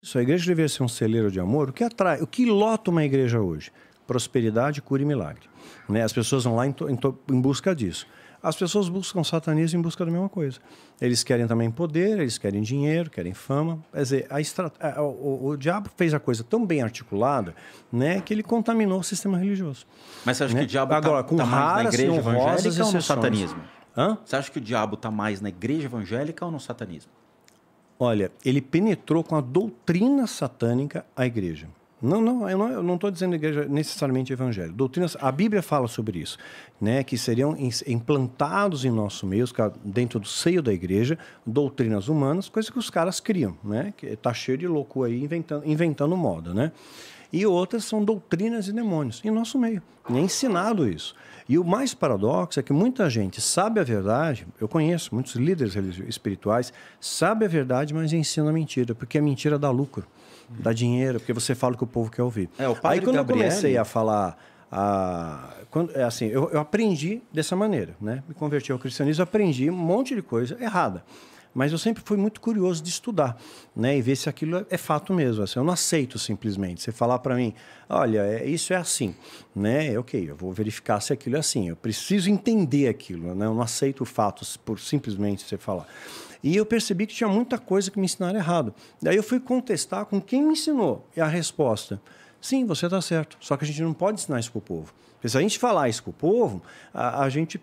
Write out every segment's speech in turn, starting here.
Isso, a igreja deveria ser um celeiro de amor. O que atrai, o que lota uma igreja hoje? Prosperidade, cura e milagre. Né? As pessoas vão lá em busca disso. As pessoas buscam satanismo em busca da mesma coisa. Eles querem também poder, eles querem dinheiro, querem fama. Quer dizer, o diabo fez a coisa tão bem articulada, né, que ele contaminou o sistema religioso. Mas você acha, né? que o diabo agora, tá mais na igreja evangélica ou no exceções. satanismo? Hã? Você acha que o diabo está mais na igreja evangélica ou no satanismo? Olha, ele penetrou com a doutrina satânica a igreja. Eu não estou dizendo igreja necessariamente evangélica. Doutrinas, a Bíblia fala sobre isso, né, que seriam implantados em nosso meio, dentro do seio da igreja, doutrinas humanas, coisa que os caras criam, né, que está cheio de louco aí inventando moda, né? E outras são doutrinas e demônios em nosso meio. É ensinado isso. E o mais paradoxo é que muita gente sabe a verdade, eu conheço muitos líderes espirituais, sabe a verdade, mas ensina a mentira, porque a mentira dá lucro, dá dinheiro, porque você fala o que o povo quer ouvir. Aí quando eu comecei a falar, assim, eu aprendi dessa maneira, né? Me converti ao cristianismo, aprendi um monte de coisa errada. Mas eu sempre fui muito curioso de estudar, né, e ver se aquilo é fato mesmo. Assim, eu não aceito simplesmente. Você falar para mim, olha, isso é assim, né? Ok, eu vou verificar se aquilo é assim. Eu preciso entender aquilo, né? Eu não aceito fatos por simplesmente você falar. E eu percebi que tinha muita coisa que me ensinaram errado. Daí eu fui contestar com quem me ensinou. E a resposta, sim, você está certo. Só que a gente não pode ensinar isso para o povo. Porque se a gente falar isso para o povo, a gente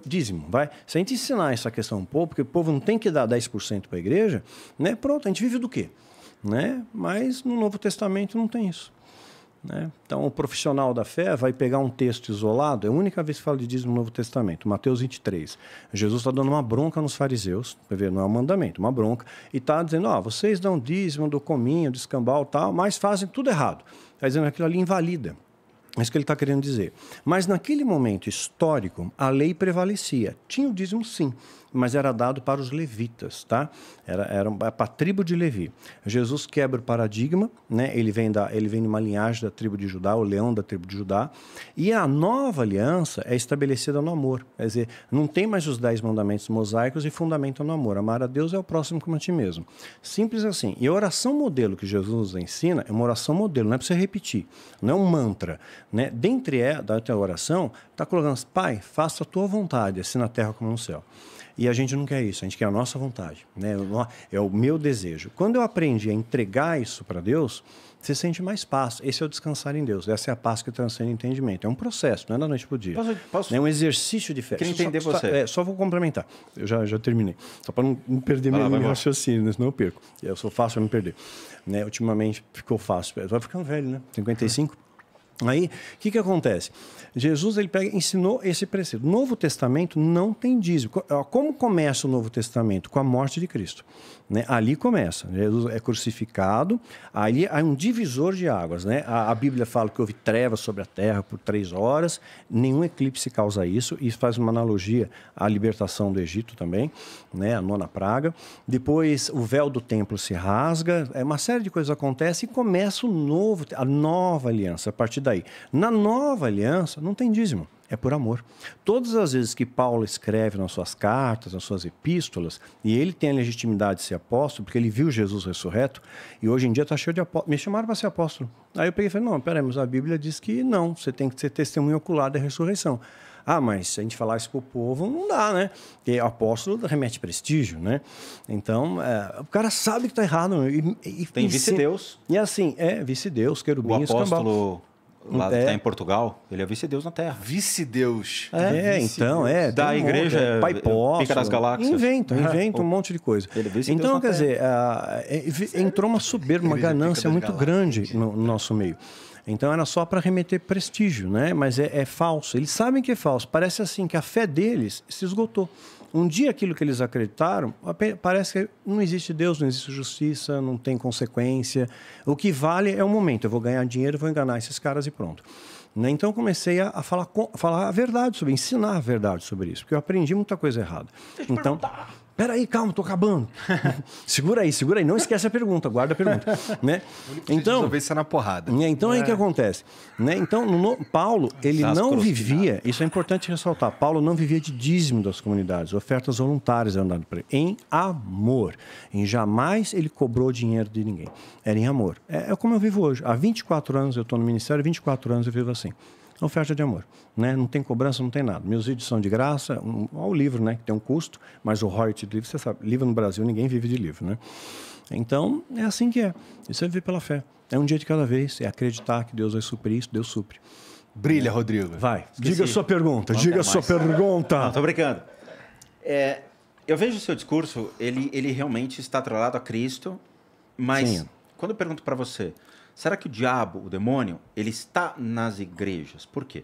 dízimo, vai. Se a gente ensinar essa questão ao povo, porque o povo não tem que dar 10% para a igreja, né? Pronto, a gente vive do quê? Né? Mas no Novo Testamento não tem isso. Né? Então, o profissional da fé vai pegar um texto isolado, é a única vez que fala de dízimo no Novo Testamento, Mateus 23. Jesus está dando uma bronca nos fariseus, não é um mandamento, uma bronca, e está dizendo, vocês dão dízimo do cominho, do escambau, tal, mas fazem tudo errado. Está dizendo que aquilo ali invalida. É isso que ele está querendo dizer. Mas naquele momento histórico, a lei prevalecia. Tinha o dízimo, sim, mas era dado para os levitas, tá? Era para a tribo de Levi. Jesus quebra o paradigma, né? Ele vem de uma linhagem da tribo de Judá, o leão da tribo de Judá, e a nova aliança é estabelecida no amor. Quer dizer, não tem mais os 10 mandamentos mosaicos e fundamenta no amor. Amar a Deus é o próximo como a ti mesmo. Simples assim. E a oração modelo que Jesus nos ensina é uma oração modelo, não é para você repetir, não é um mantra, né? Dentre da oração, está colocando, Pai, faça a tua vontade, assim na terra como no céu. E a gente não quer isso, a gente quer a nossa vontade, né? É o meu desejo. Quando eu aprendi a entregar isso para Deus, você sente mais paz. Esse é o descansar em Deus. Essa é a paz que transcende o entendimento. É um processo, não é da noite para o dia. É um exercício de fé. Queria entender você. Só vou complementar. Eu já terminei. Só para não perder meu raciocínio, senão eu perco. Eu sou fácil para me perder. Né? Ultimamente ficou fácil. Vai ficando velho, né? 55. Aí, o que acontece? Jesus ele ensinou esse preceito. O Novo Testamento não tem dízimo. Como começa o Novo Testamento? Com a morte de Cristo. Né? Ali começa. Jesus é crucificado, ali há um divisor de águas. Né? A Bíblia fala que houve trevas sobre a terra por 3 horas, nenhum eclipse causa isso, e faz uma analogia à libertação do Egito também, né? A 9ª praga. Depois o véu do templo se rasga, uma série de coisas acontece e começa a nova aliança a partir daí. Na nova aliança não tem dízimo, é por amor. Todas as vezes que Paulo escreve nas suas cartas, nas suas epístolas, e ele tem a legitimidade de ser apóstolo, porque ele viu Jesus ressurreto, e hoje em dia está cheio de apóstolos. Me chamaram para ser apóstolo. Aí eu peguei e falei, não, peraí, mas a Bíblia diz que não, você tem que ser testemunho ocular da ressurreição. Mas se a gente falar isso para o povo, não dá, né? Porque o apóstolo remete prestígio, né? Então, o cara sabe que está errado. Tem vice-deus. E assim, vice-deus, querubim, o apóstolo lá que está em Portugal, ele é vice-deus na Terra. Vice-deus. Então, da igreja, Pai Poço, Pica das Galáxias. Inventa um monte de coisa. Ele é vice-deus então, na quer Terra. dizer, entrou uma soberba, uma ganância muito grande no nosso meio. Então era só para remeter prestígio, né? Mas é falso. Eles sabem que é falso. Parece assim que a fé deles se esgotou. Um dia aquilo que eles acreditaram, parece que não existe Deus, não existe justiça, não tem consequência. O que vale é o momento. Eu vou ganhar dinheiro, vou enganar esses caras e pronto. Então eu comecei a falar a verdade ensinar a verdade sobre isso, porque eu aprendi muita coisa errada. Então, Peraí, calma, tô acabando. segura aí. Não esquece a pergunta, guarda a pergunta. Né? Então, resolver isso na porrada. Então, aí o que acontece? Né? Então, Paulo, ele não vivia, isso é importante ressaltar, Paulo não vivia de dízimo das comunidades, ofertas voluntárias eram dadas para ele, em amor. Em jamais ele cobrou dinheiro de ninguém. Era em amor. É como eu vivo hoje. Há 24 anos eu estou no ministério, 24 anos eu vivo assim. Oferta de amor, né? Não tem cobrança, não tem nada. Meus vídeos são de graça, olha o livro, né? Que tem um custo, mas o royalty do livro, você sabe, livro no Brasil, ninguém vive de livro, né? Então, é assim que é. Isso é viver pela fé. É um dia de cada vez, é acreditar que Deus vai suprir isso, Deus supre. Brilha, Rodrigo. Vai, diga a sua pergunta, Não, tô brincando. Eu vejo o seu discurso, ele realmente está atrelado a Cristo, mas Sim. quando eu pergunto para você, será que o diabo, o demônio, ele está nas igrejas? Por quê?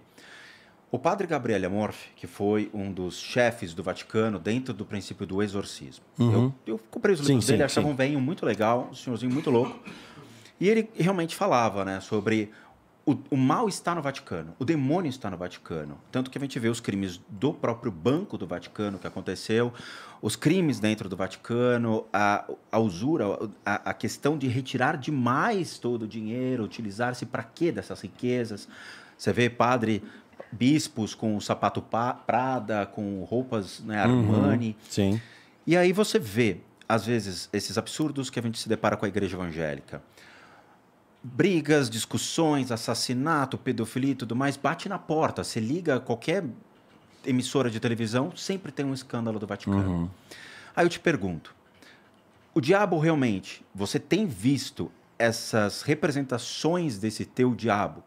O padre Gabriele Amorfi, que foi um dos chefes do Vaticano dentro do princípio do exorcismo. Eu comprei os livros dele, achava um velhinho muito legal, um senhorzinho muito louco. E ele realmente falava, né, sobre o mal está no Vaticano, o demônio está no Vaticano. Tanto que a gente vê os crimes do próprio Banco do Vaticano que aconteceu, os crimes dentro do Vaticano, a usura, a questão de retirar demais todo o dinheiro, utilizar-se para quê dessas riquezas. Você vê bispos com o sapato Prada, com roupas, né, Armani. Sim. E aí você vê, às vezes, esses absurdos que a gente se depara com a igreja evangélica. Brigas, discussões, assassinato, pedofilia e tudo mais, bate na porta. Você liga qualquer emissora de televisão, sempre tem um escândalo do Vaticano. Aí eu te pergunto, o diabo realmente, você tem visto essas representações desse teu diabo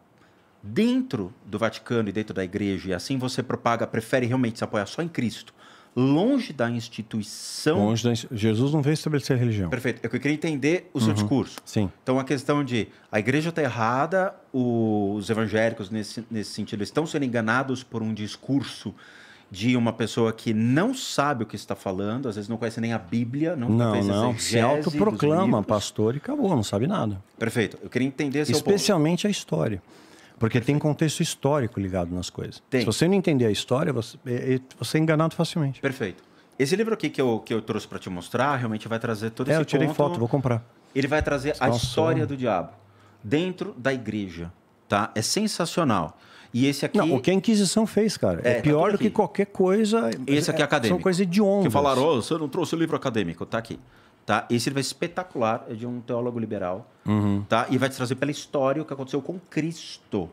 dentro do Vaticano e dentro da igreja, e assim você prefere realmente se apoiar só em Cristo, longe da instituição... Jesus não veio estabelecer religião. Perfeito. Eu queria entender o seu discurso. Sim. Então, a questão de a igreja está errada, os evangélicos, nesse sentido, estão sendo enganados por um discurso de uma pessoa que não sabe o que está falando, às vezes não conhece nem a Bíblia, não se autoproclama pastor e acabou, não sabe nada. Perfeito. Eu queria entender seu especialmente a história. Porque tem contexto histórico ligado nas coisas. Tem. Se você não entender a história, você é enganado facilmente. Perfeito. Esse livro aqui que eu trouxe para te mostrar, realmente vai trazer todo esse eu tirei ponto. Foto, vou comprar. Ele vai trazer a história do diabo dentro da igreja, tá? É sensacional. E esse aqui... Não, o que a Inquisição fez, cara. É pior do que qualquer coisa... Esse aqui é acadêmico. São coisas hediondas. Que falaram, você não trouxe o livro acadêmico. Tá aqui. Tá? Esse livro é espetacular, é de um teólogo liberal. Tá? E vai te trazer pela história o que aconteceu com Cristo.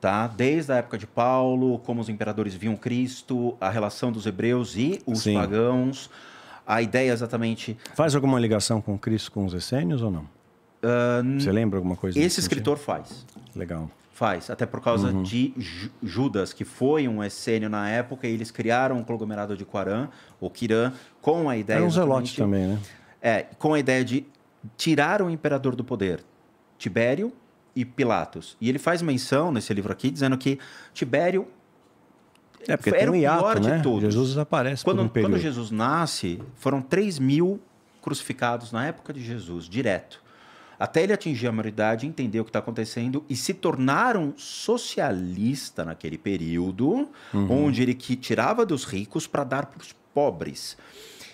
Tá? Desde a época de Paulo, como os imperadores viam Cristo, a relação dos hebreus e os pagãos, a ideia exatamente... Faz alguma ligação com Cristo com os essênios ou não? Você lembra alguma coisa? Esse escritor faz. Legal. Faz, até por causa de Judas, que foi um essênio na época, e eles criaram um conglomerado de Qumran, ou Quiran, com a ideia... Era um zelote também, né? Com a ideia de tirar o imperador do poder. Tibério e Pilatos. E ele faz menção nesse livro aqui, dizendo que Tibério porque era tem um hiato, o pior de todos. Jesus desaparece por um período. Quando Jesus nasce, foram 3.000 crucificados na época de Jesus, direto. Até ele atingir a maioridade, entender o que está acontecendo e se tornar um socialista naquele período, onde ele tirava dos ricos para dar para os pobres.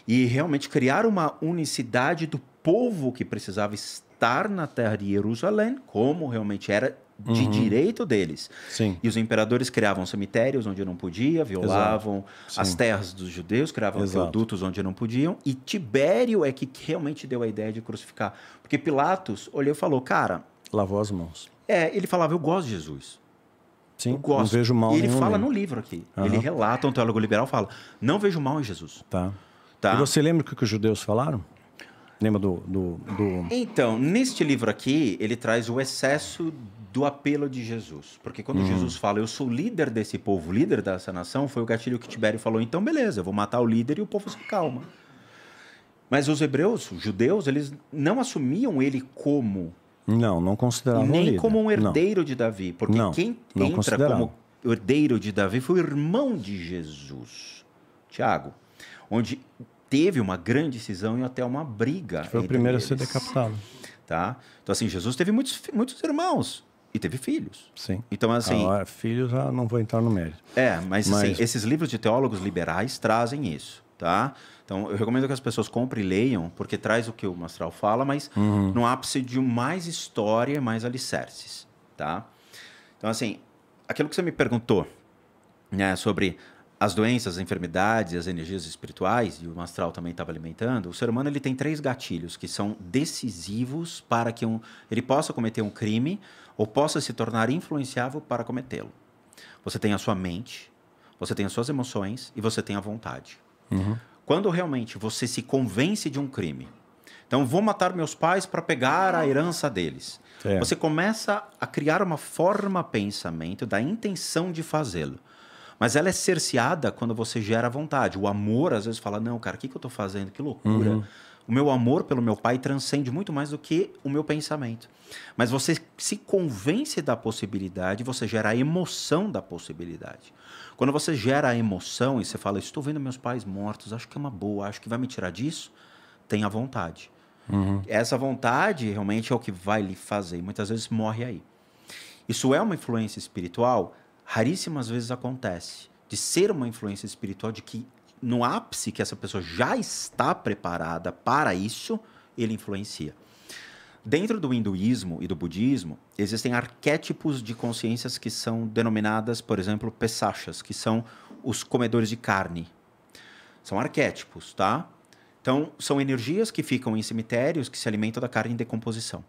E realmente criar uma unicidade do povo que precisava estar na terra de Jerusalém, como realmente era de direito deles. Sim. E os imperadores criavam cemitérios onde não podia, violavam as terras dos judeus, criavam aquedutos onde não podiam. E Tibério é que realmente deu a ideia de crucificar. Porque Pilatos olhou e falou, cara... Lavou as mãos. Ele falava, eu gosto de Jesus. Sim, eu gosto. Não vejo mal E ele fala nele. no livro aqui. Ele relata, um teólogo liberal fala, não vejo mal em Jesus. Tá. Tá? E você lembra o que os judeus falaram? Lembra Então, neste livro aqui, ele traz o excesso do apelo de Jesus. Porque quando Jesus fala, eu sou líder desse povo, líder dessa nação, foi o gatilho que Tibério falou, então beleza, eu vou matar o líder e o povo se calma. Mas os hebreus, os judeus, eles não assumiam ele como... Não consideravam nem líder. como um herdeiro de Davi. Porque quem entra como herdeiro de Davi foi o irmão de Jesus, Tiago. Onde teve uma grande cisão e até uma briga. Foi o primeiro a ser decapitado. Tá? Então, assim, Jesus teve muitos irmãos e teve filhos. Sim. Então, assim... filhos, não vou entrar no mérito. Mas assim, esses livros de teólogos liberais trazem isso, tá? Então, eu recomendo que as pessoas comprem e leiam, porque traz o que o Mastral fala, mas no ápice de mais história, mais alicerces, tá? Então, assim, aquilo que você me perguntou, né, sobre as doenças, as enfermidades, as energias espirituais, e o Mastral também estava alimentando, o ser humano ele tem 3 gatilhos que são decisivos para que ele possa cometer um crime ou possa se tornar influenciável para cometê-lo. Você tem a sua mente, você tem as suas emoções e você tem a vontade. Quando realmente você se convence de um crime, então vou matar meus pais para pegar a herança deles. Você começa a criar uma forma pensamento da intenção de fazê-lo. Mas ela é cerceada quando você gera vontade. O amor, às vezes, fala, não, cara, o que eu estou fazendo? Que loucura. O meu amor pelo meu pai transcende muito mais do que o meu pensamento. Mas você se convence da possibilidade, você gera a emoção da possibilidade. Quando você gera a emoção e você fala, estou vendo meus pais mortos, acho que é uma boa, acho que vai me tirar disso, tenha vontade. Essa vontade realmente é o que vai lhe fazer. E muitas vezes morre aí. Isso é uma influência espiritual? Raríssimas vezes acontece. De ser uma influência espiritual, de que no ápice que essa pessoa já está preparada para isso, ele influencia. Dentro do hinduísmo e do budismo, existem arquétipos de consciências que são denominadas, por exemplo, pesachas, que são os comedores de carne. São arquétipos, tá? Então, são energias que ficam em cemitérios que se alimentam da carne em decomposição.